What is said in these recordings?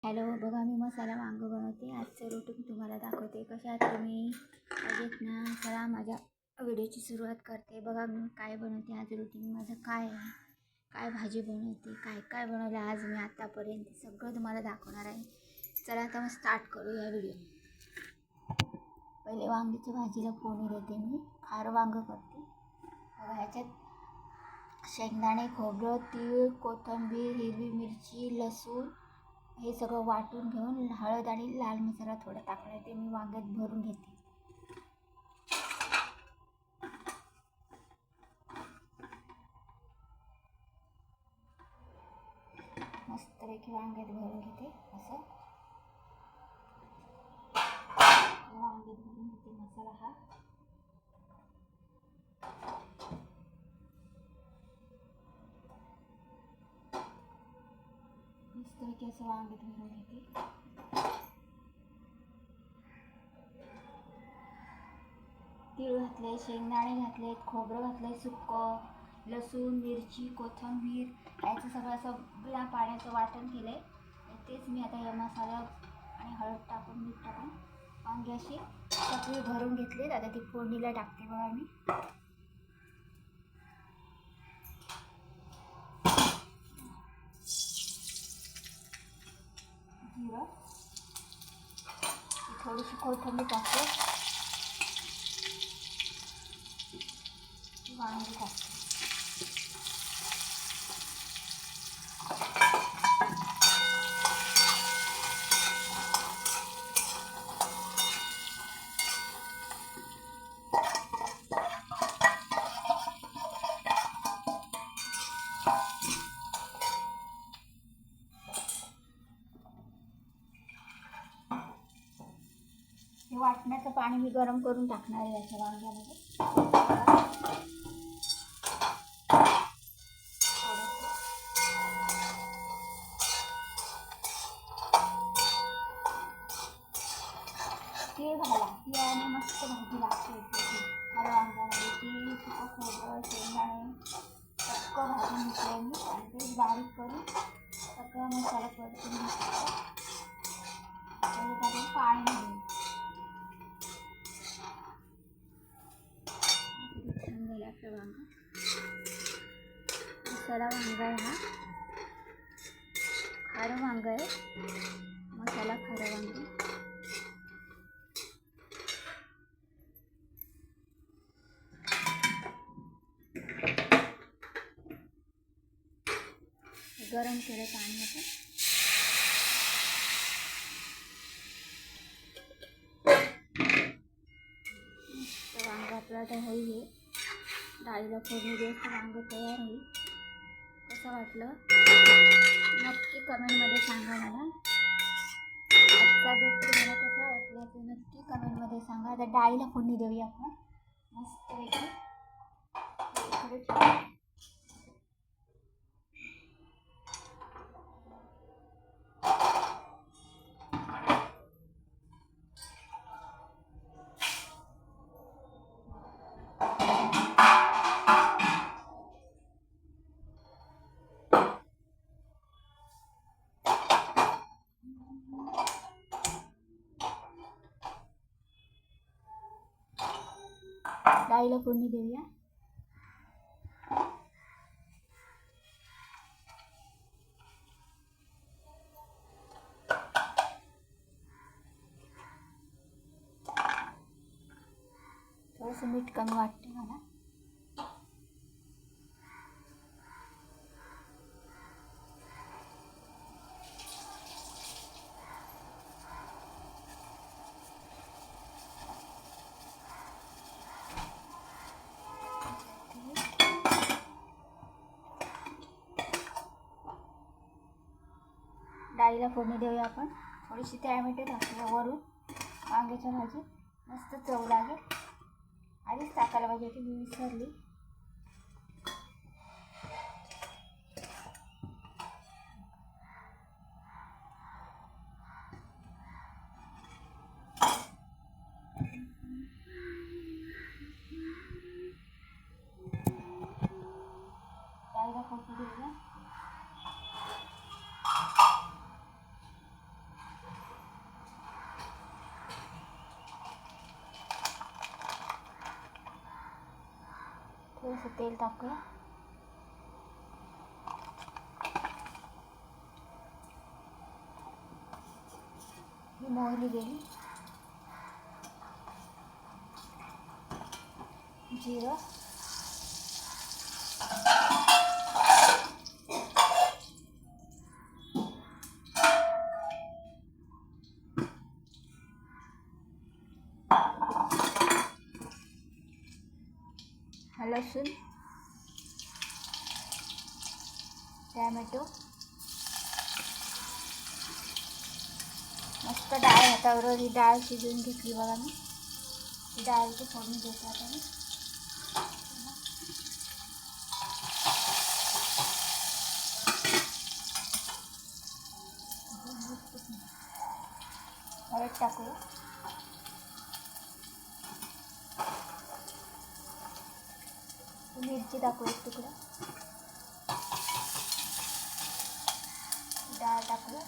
Hello, बघा मी मसाला वांगं बनवते. आजचं रुटीन तुम्हाला दाखवते. कशा आहात तुम्ही? मजेत ना? चला माझ्या व्हिडिओची सुरुवात करते. बघा मी काय बनवते आज. रुटीन माझं काय आहे, काय भाजी बनवते, काय काय बनवलं आज मी आत्तापर्यंत, सगळं तुम्हाला दाखवणार आहे. चला आता मग स्टार्ट करू या व्हिडिओ. पहिले वांगीच्या भाजीला फोडणी देते. मी खारं वांगं करते. बघा ह्याच्यात शेंगदाणे, खोबरं, तीळ, कोथिंबीर, हिरवी मिरची, लसूण हे सगळं वाटून घेऊन हळद आणि लाल मसाला थोडा टाकला. ते मी वांग्यात भरून घेते. मस्तपैकी वांग्यात भरून घेते. असं वांग्यात भरून घेते मसाला हा. मस्तपैकी असं वांग्यात भरून घेते. तीळ घातले, शेंगदाणे घातलेत, खोबरं घातलंय सुक्कं, लसूण, मिरची, कोथिंबीर याचं सगळं असं बिना पाण्याचं वाटण केलं आहे. तेच मी आता या मसाला आणि हळद टाकून मीठ टाकून वांगी अशी सगळी भरून घेतली. आता ती फोडणीला टाकते. बघा मी जिरं, थोडीशी कोथिंबीर टाकते, वांगी टाकते. हे वाटण्याचं पाणी मी गरम करून टाकणार आहे याच्या वांग्यामध्ये. तीळ घाला, तिळाने मस्त भाजी लागते. मला वांग्यामध्ये तीळ, सुकं खोबरं, शेंगदाणे सगळं भाजून घेतलं मी आणि ते बारीक करून सगळं मसाला परतून घेतला. त्याच्यामध्ये पाणी घालून छान झालं आपलं वांगं. मसाला वांगा आहे हा. खारं वांगं आहे. मसाला खारं वांगं. गरम केलं पाणी आपण. वांगं आपलं आता होईल. हे डाळीला फोडणी द्यायचं वांगं तयार होईल. कसं वाटलं नक्की कमेंटमध्ये सांगा मला. आजचा बेट तुम्हाला कसा वाटला ते नक्की कमेंटमध्ये सांगा. आता डाळीला फोडणी देऊया आपण मस्तपैकी. डाळीला फोडणी देऊया. थोडंसं मीठ कमी वाटते मला. डाळीला फोडणी देऊया आपण. थोडीशी टॅमॅटो टाकूया वरून. वांग्याच्या भाजीत मस्त चव लागेल. आधीच टाकायला पाहिजे होती, मी विसरली. डाळीला फोडणी देऊया. थोडंसं तेल टाकूया. ही मोहरी गेली, जिरं, लसूण, टॅमॅटो, मस्त डाळ हातावर ही डाळ शिजवून घेतली बघा मी. ही डाळीची फोडणी देते आता मी. हळद टाकूया. मिरची टाकू एक तुकडा. डाळ टाकूया.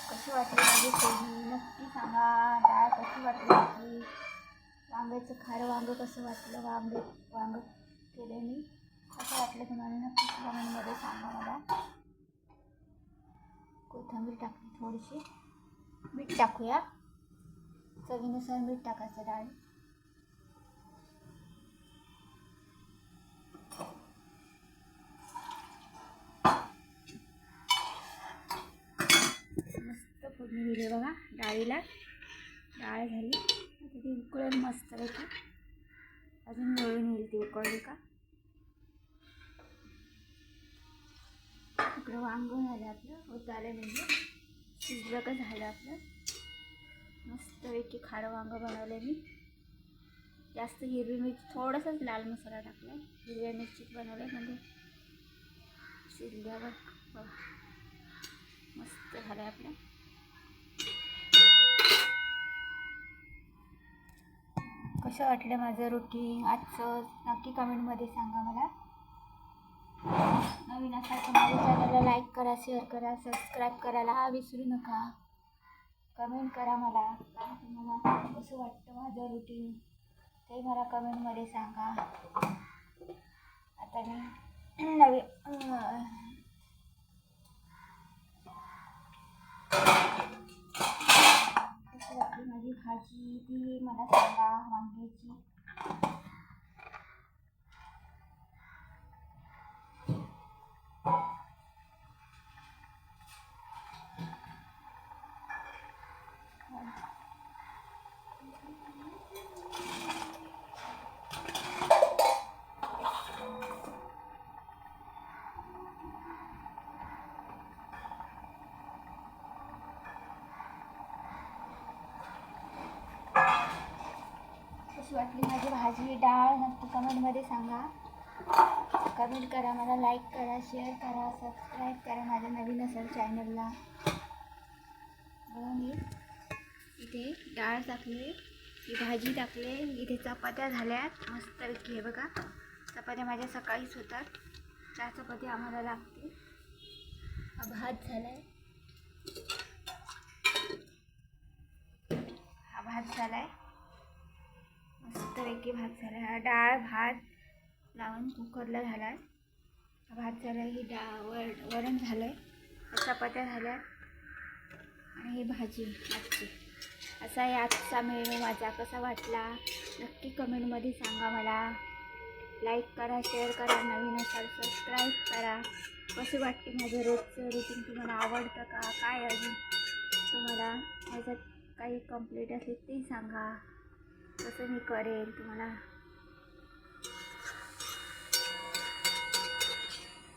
कशी वाटली माझी फोडणी नक्की सांगा. डाळ कशी वाटली माझी. वांग्याचं खारं वांगं कसं वाटलं. वांगं केलं मी. कसं वाटलं तुम्हाला नक्की कमेंटमध्ये सांगा मला. कोथिंबीर टाकली थोडीशी. मीठ टाकूया. चवीनुसार मीठ टाकायचं डाळ. मस्त फोडणी दिली बघा डाळीला. डाळ झाली आता ती उकळेल मस्त पैकी. अजून वळून येईल ती उकळली का. इकडं वांगं झालं आपलं. होत आलं म्हणजे शिजलं का झालं आपलं. मस्तपैकी खारं वांगं बनवलं मी. जास्त हिरवी मिरची, थोडंसंच लाल मसाला टाकला. हिरव्या मिरचीत बनवलं म्हणजे शिजल्यावर मस्त झालं आपलं. कसं वाटलं माझं रुटीन आजचं नक्की कमेंटमध्ये सांगा मला. नवीन असाल तर माझ्या चॅनलला लाईक करा, शेअर करा, सबस्क्राईब करायला विसरू नका. कमेंट करा मला तुम्हाला कसं वाटतं माझं रुटीन ते मला कमेंटमध्ये सांगा. आता मी नवीन कशी वाटली माझी भाजी ती मला सांगा वांग्याची. कशी वाटली माझी भाजी डाळ नक्की कमेंटमध्ये सांगा. कमेंट करा मला, लाईक करा, शेअर करा, सबस्क्राईब करा माझ्या नवीन असेल चॅनलला. मी इथे डाळ टाकली, ही भाजी टाकले, इथे चपात्या झाल्यात मस्तपैकी. हे बघा चपात्या माझ्या सकाळीच होतात. 4 चपात्या आम्हाला लागते. हा भात झालाय. हा भात झालाय मस्तपैकी. भात झाला. हा डाळ भात लावून कुकरला झाला. हा भात झाला. ही वरण झालं आहे. चपात्या झाल्या आणि ही भाजी आजची. असा आहे आजचा मेनू माझा. कसा वाटला नक्की कमेंटमध्ये सांगा मला. लाईक करा, शेअर करा, नवीन असाल सबस्क्राईब करा. कशी वाटते माझं रोजचं रुटीन. तुम्हाला आवडतं का. काय अजून तुम्हाला ह्याच्यात काही कंप्लीट असेल ते सांगा. कसं मी करेल तुम्हाला.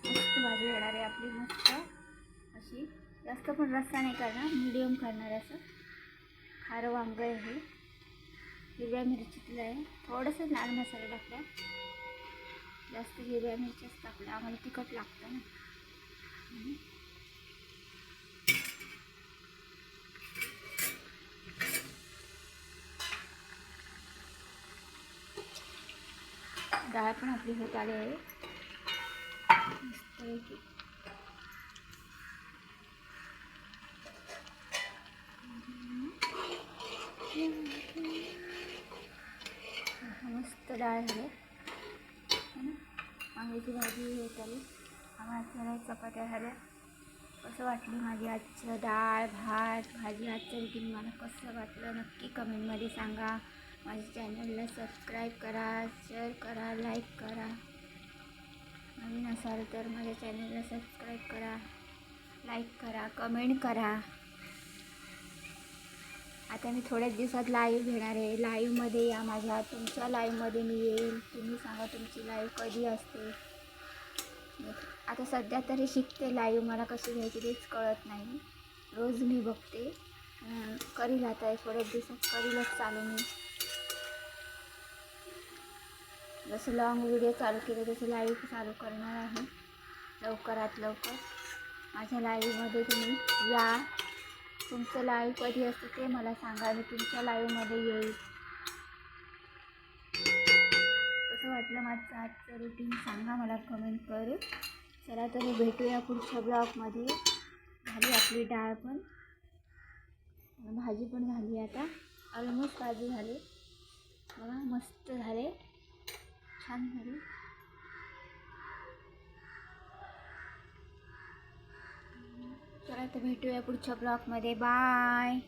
मस्त भाजी येणार आहे आपली. मस्त अशी. जास्त पण रस्सा नाही करणार, मीडियम करणार. असं खारं वांगं आहे. हिरव्या मिरचीतलं आहे. थोडंसं लाल मसाला टाकला. जास्त हिरव्या मिरच्याच टाकल्या. आम्हाला तिखट लागतं ना. डाळ पण आपली होत आली आहे मस्तपैकी. मस्त डाळ डाळ झाले है ना. वांग्याची भाजी हे झाली. आम्हाला चपात्या झाल्या. कसं वाटली माझी आजचं डाळ भात भाजी आजचं रुटीन मला कसं वाटलं नक्की कमेंटमध्ये सांगा. माझ्या चॅनलला सबस्क्राईब करा, शेअर करा, लाईक करा. नवीन असाल तर माझ्या चॅनलला सबस्क्राईब करा, लाईक करा, कमेंट करा. आता मी थोड्याच दिवसात लाईव्ह घेणार आहे. लाईव्हमध्ये या माझ्या. तुमच्या लाईव्हमध्ये मी येईल. तुम्ही सांगा तुमची लाईव्ह कधी असते. आता सध्या तरी शिकते लाईव्ह. मला कशी घ्यायची तेच कळत नाही. रोज मी बघते. करील आता थोड्याच दिवसात करीलच चालू मी. जसं लॉंग व्हिडिओ चालू केले तसं लाईव्ह चालू करणार आहे लवकरात लवकर. माझ्या लाईव्हमध्ये तुम्ही या. तुमचं लाईव्ह कधी असतं ते मला सांगा. मी तुमच्या लाईव्हमध्ये येईल. कसं वाटलं माझं आजचं रुटीन सांगा मला कमेंट करून. चला तर भेटूया पुढच्या ब्लॉगमध्ये. झाली आपली डाळ पण, भाजी पण झाली. आता ऑलमोस्ट भाजी झाली बघा. मस्त झाले, छान झाले. चला तर भेटूया पुढच्या ब्लॉगमध्ये. बाय.